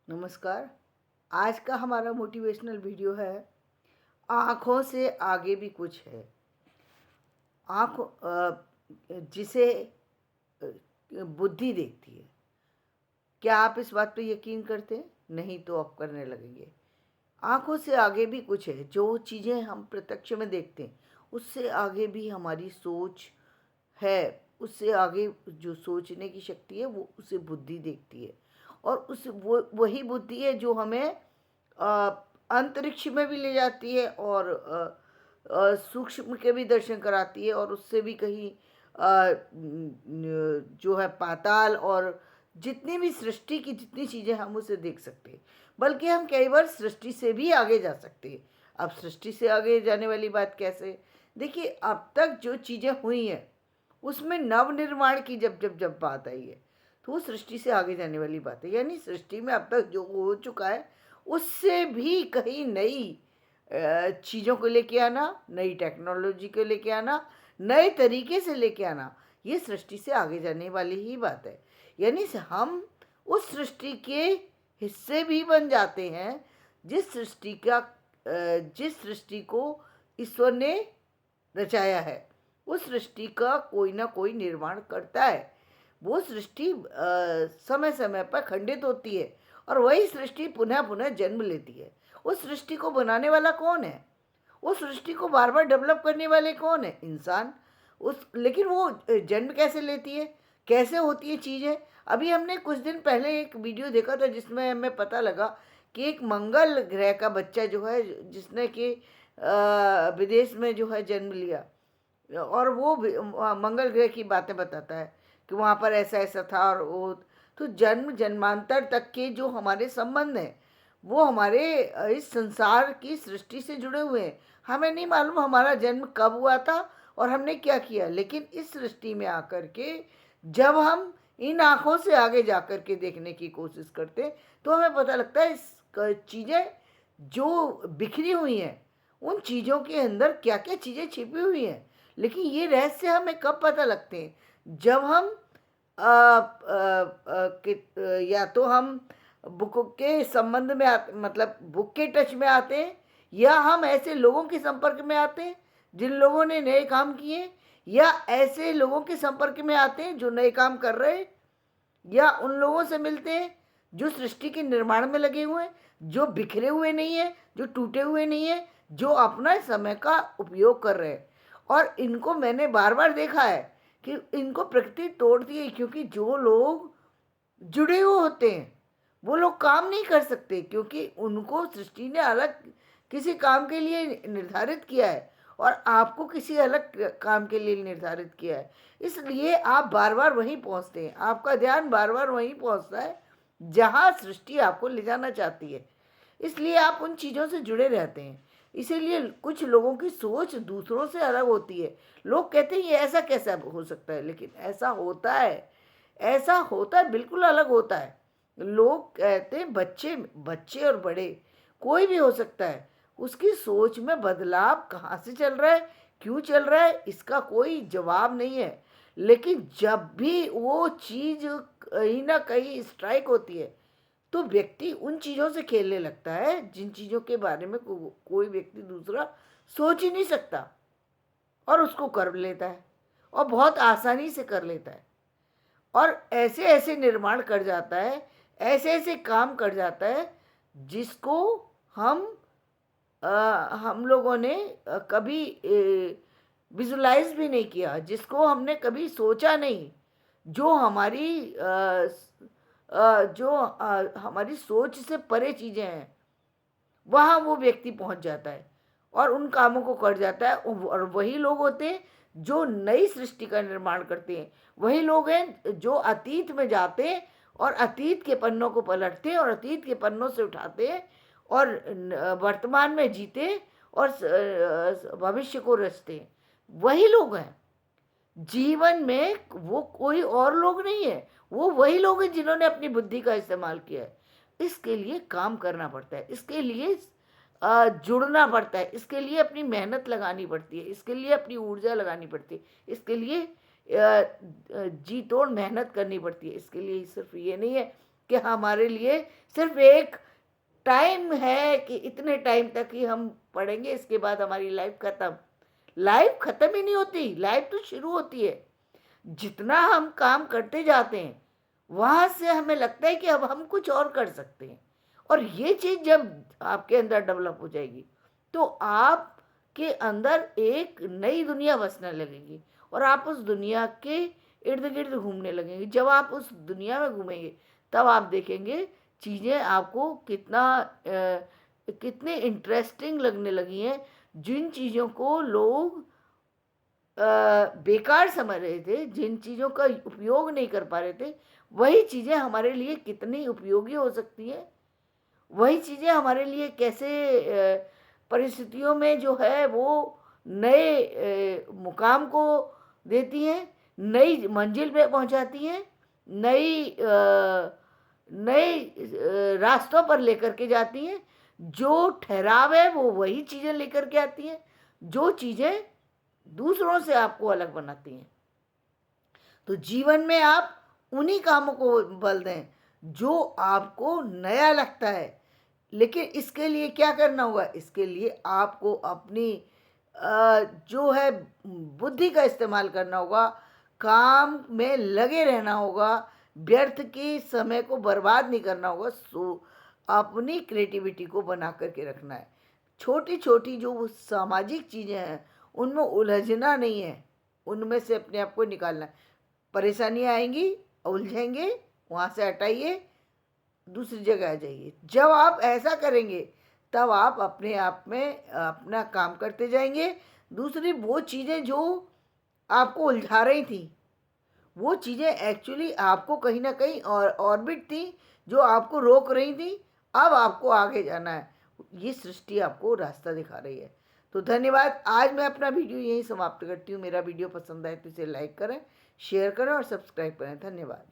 नमस्कार। आज का हमारा मोटिवेशनल वीडियो है, आँखों से आगे भी कुछ है। आँख जिसे बुद्धि देखती है। क्या आप इस बात पे यकीन करते हैं? नहीं तो आप करने लगेंगे। आँखों से आगे भी कुछ है, जो चीज़ें हम प्रत्यक्ष में देखते हैं, उससे आगे भी हमारी सोच है। उससे आगे जो सोचने की शक्ति है, वो उसे बुद्धि देखती है। और उस वो वही बुद्धि है जो हमें अंतरिक्ष में भी ले जाती है और सूक्ष्म के भी दर्शन कराती है, और उससे भी कहीं जो है पाताल और जितनी भी सृष्टि की जितनी चीज़ें हम उसे देख सकते हैं। बल्कि हम कई बार सृष्टि से भी आगे जा सकते हैं। अब सृष्टि से आगे जाने वाली बात कैसे? देखिए, अब तक जो चीज़ें हुई हैं उसमें नवनिर्माण की जब बात आई है, तो वो सृष्टि से आगे जाने वाली बात है। यानी सृष्टि में अब तक जो हो चुका है, उससे भी कहीं नई चीज़ों को लेके आना, नई टेक्नोलॉजी को लेके आना, नए तरीके से लेके आना, ये सृष्टि से आगे जाने वाली ही बात है। यानी हम उस सृष्टि के हिस्से भी बन जाते हैं, जिस सृष्टि को ईश्वर ने रचाया है। उस सृष्टि का कोई ना कोई निर्माण करता है। वो सृष्टि समय समय पर खंडित होती है, और वही सृष्टि पुनः पुनः जन्म लेती है। उस सृष्टि को बनाने वाला कौन है? उस सृष्टि को बार बार डेवलप करने वाले कौन है? इंसान। लेकिन वो जन्म कैसे लेती है, कैसे होती है चीज़ें? अभी हमने कुछ दिन पहले एक वीडियो देखा था, जिसमें हमें पता लगा कि एक मंगल ग्रह का बच्चा जो है, जिसने कि विदेश में जो है जन्म लिया, और वो मंगल ग्रह की बातें बताता है कि वहाँ पर ऐसा ऐसा था। और वो तो जन्म जन्मांतर तक के जो हमारे संबंध हैं, वो हमारे इस संसार की सृष्टि से जुड़े हुए हैं। हमें नहीं मालूम हमारा जन्म कब हुआ था और हमने क्या किया, लेकिन इस सृष्टि में आकर के जब हम इन आँखों से आगे जाकर के देखने की कोशिश करते हैं, तो हमें पता लगता है इस चीज़ें जो बिखरी हुई हैं, उन चीज़ों के अंदर क्या क्या चीज़ें छिपी हुई हैं। लेकिन ये रहस्य हमें कब पता लगते हैं? जब हम या तो हम बुक के संबंध में मतलब बुक के टच में आते हैं, या हम ऐसे लोगों के संपर्क में आते हैं जिन लोगों ने नए काम किए, या ऐसे लोगों के संपर्क में आते हैं जो नए काम कर रहे हैं, या उन लोगों से मिलते हैं जो सृष्टि के निर्माण में लगे हुए हैं, जो बिखरे हुए नहीं है, जो टूटे हुए नहीं है, जो अपना समय का उपयोग कर रहे हैं। और इनको मैंने बार बार देखा है कि इनको प्रकृति तोड़ती है, क्योंकि जो लोग जुड़े हुए होते हैं वो लोग काम नहीं कर सकते, क्योंकि उनको सृष्टि ने अलग किसी काम के लिए निर्धारित किया है, और आपको किसी अलग काम के लिए निर्धारित किया है। इसलिए आप बार बार वहीं पहुंचते हैं, आपका ध्यान बार बार वहीं पहुंचता है जहां सृष्टि आपको ले जाना चाहती है। इसलिए आप उन चीज़ों से जुड़े रहते हैं। इसीलिए कुछ लोगों की सोच दूसरों से अलग होती है। लोग कहते हैं ये ऐसा कैसा हो सकता है, लेकिन ऐसा होता है। ऐसा होता है, बिल्कुल अलग होता है। लोग कहते हैं बच्चे बच्चे और बड़े कोई भी हो सकता है, उसकी सोच में बदलाव कहाँ से चल रहा है, क्यों चल रहा है, इसका कोई जवाब नहीं है। लेकिन जब भी वो चीज़ कहीं ना कहीं स्ट्राइक होती है, तो व्यक्ति उन चीज़ों से खेलने लगता है जिन चीज़ों के बारे में कोई व्यक्ति दूसरा सोच ही नहीं सकता, और उसको कर लेता है, और बहुत आसानी से कर लेता है, और ऐसे ऐसे निर्माण कर जाता है, ऐसे ऐसे काम कर जाता है जिसको हम हम लोगों ने कभी विजुलाइज भी नहीं किया, जिसको हमने कभी सोचा नहीं। जो हमारी सोच से परे चीज़ें हैं, वहाँ वो व्यक्ति पहुँच जाता है और उन कामों को कर जाता है। और वही लोग होते हैं जो नई सृष्टि का निर्माण करते हैं। वही लोग हैं जो अतीत में जाते हैं और अतीत के पन्नों को पलटते हैं और अतीत के पन्नों से उठाते हैं और वर्तमान में जीते और भविष्य को रचते हैं। वही लोग हैं। जीवन में वो कोई और लोग नहीं है, वो वही लोग हैं जिन्होंने अपनी बुद्धि का इस्तेमाल किया है। इसके लिए काम करना पड़ता है, इसके लिए जुड़ना पड़ता है, इसके लिए अपनी मेहनत लगानी पड़ती है, इसके लिए अपनी ऊर्जा लगानी पड़ती है, इसके लिए जी तोड़ मेहनत करनी पड़ती है। इसके लिए सिर्फ ये नहीं है कि हमारे लिए सिर्फ एक टाइम है कि इतने टाइम तक ही हम पढ़ेंगे, इसके बाद हमारी लाइफ ख़त्म। लाइफ ख़त्म ही नहीं होती, लाइफ तो शुरू होती है। जितना हम काम करते जाते हैं वहाँ से हमें लगता है कि अब हम कुछ और कर सकते हैं, और ये चीज़ जब आपके अंदर डेवलप हो जाएगी तो आपके अंदर एक नई दुनिया बसने लगेगी और आप उस दुनिया के इर्द गिर्द घूमने लगेंगे। जब आप उस दुनिया में घूमेंगे तब आप देखेंगे चीज़ें आपको कितने इंटरेस्टिंग लगने लगी हैं। जिन चीज़ों को लोग बेकार समझ रहे थे, जिन चीज़ों का उपयोग नहीं कर पा रहे थे, वही चीज़ें हमारे लिए कितनी उपयोगी हो सकती हैं। वही चीज़ें हमारे लिए कैसे परिस्थितियों में जो है वो नए मुकाम को देती हैं, नई मंजिल पे पहुंचाती हैं, नए रास्तों पर लेकर के जाती हैं। जो ठहराव है वो वही चीज़ें लेकर के आती हैं, जो चीज़ें दूसरों से आपको अलग बनाती हैं। तो जीवन में आप उन्हीं कामों को बल दें जो आपको नया लगता है। लेकिन इसके लिए क्या करना होगा? इसके लिए आपको अपनी जो है बुद्धि का इस्तेमाल करना होगा, काम में लगे रहना होगा, व्यर्थ की समय को बर्बाद नहीं करना होगा। अपनी क्रिएटिविटी को बना करके रखना है। छोटी छोटी जो सामाजिक चीज़ें हैं उनमें उलझना नहीं है, उनमें से अपने आप को निकालना है। परेशानियाँ आएंगी, उलझेंगे, वहाँ से हटाइए, दूसरी जगह आ जाइए। जब आप ऐसा करेंगे तब आप अपने आप में अपना काम करते जाएंगे। दूसरी वो चीज़ें जो आपको उलझा रही थी, वो चीज़ें एक्चुअली आपको कहीं ना कहीं और ऑर्बिट थी जो आपको रोक रही थी। अब आपको आगे जाना है, ये सृष्टि आपको रास्ता दिखा रही है। तो धन्यवाद। आज मैं अपना वीडियो यहीं समाप्त करती हूँ। मेरा वीडियो पसंद आए तो इसे लाइक करें, शेयर करें और सब्सक्राइब करें। धन्यवाद।